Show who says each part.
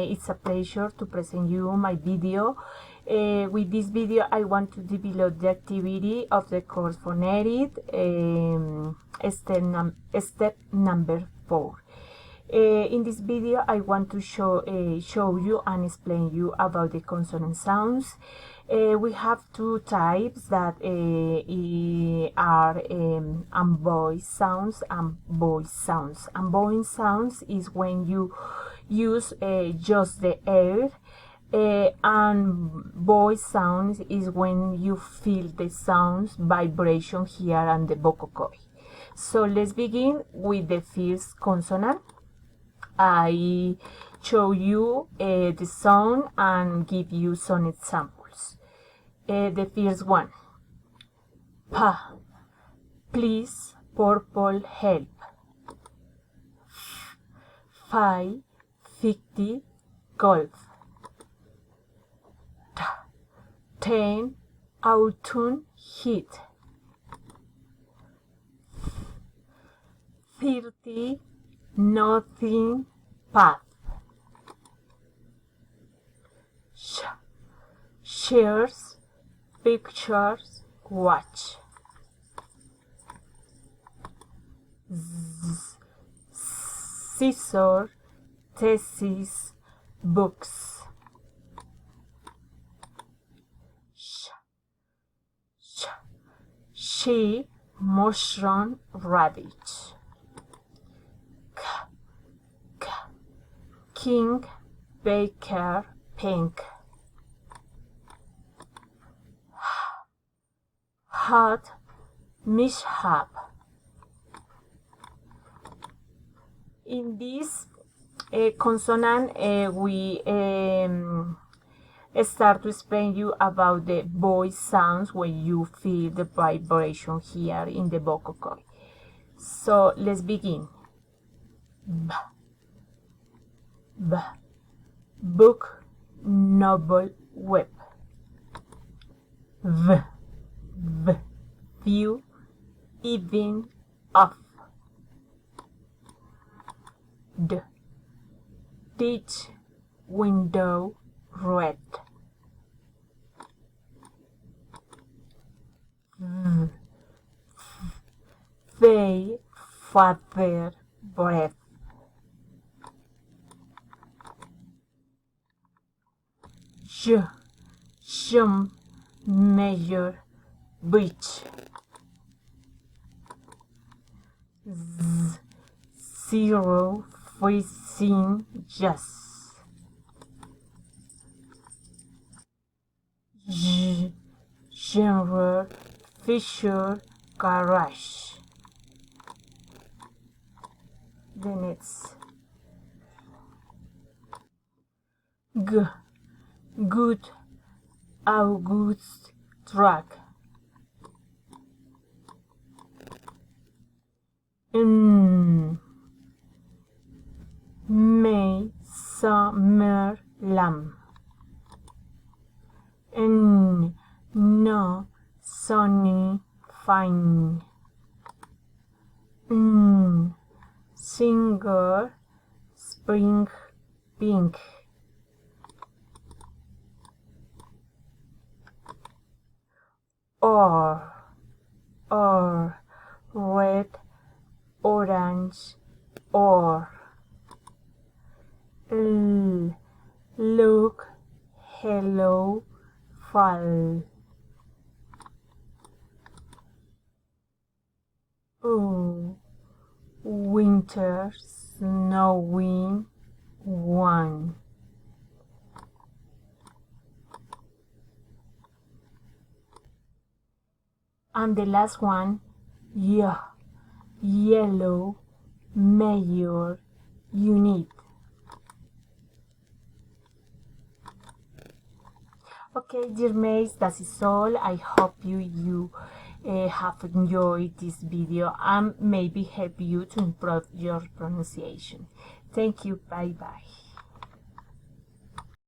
Speaker 1: it's a pleasure to present you my video. With this video I want to develop the activity of the course phonetic, step number 4. In this video I want to show you and explain you about the consonant sounds. We have two types that are unvoiced sounds and voiced sounds. Unvoiced sounds is when you use just the air, and voiced sounds is when you feel the sounds vibration here and the vocal cord. So let's begin with the first consonant. I show you the sound and give you some examples. The first one, pa, please, purple, help. 550, golf. 10, autumn, heat. 30, nothing, path. Shares, pictures, watch. Scissor, thesis, books. She, mushroom, rabbit. King, baker, pink. Hot, mishap. In this consonant, we start to explain you about the voice sounds when you feel the vibration here in the vocal cord. So let's begin. B, b, book, novel, web. V, v, view, even, off. D, ditch, window, red. V, they, father, breath. J, jump, measure, bridge. Z, zero, freezing, just. G, genre, fisher, garage. Then it's G, good, August, truck. May, summer, lamb. No, sunny, fine. Singer, spring, pink. Or, red, orange, or. Look, hello, fall. Winter, snowing, one. And the last one, yeah, yellow, major, unit. Okay, dear mates, that is all. I hope you have enjoyed this video and maybe help you to improve your pronunciation. Thank you. Bye bye.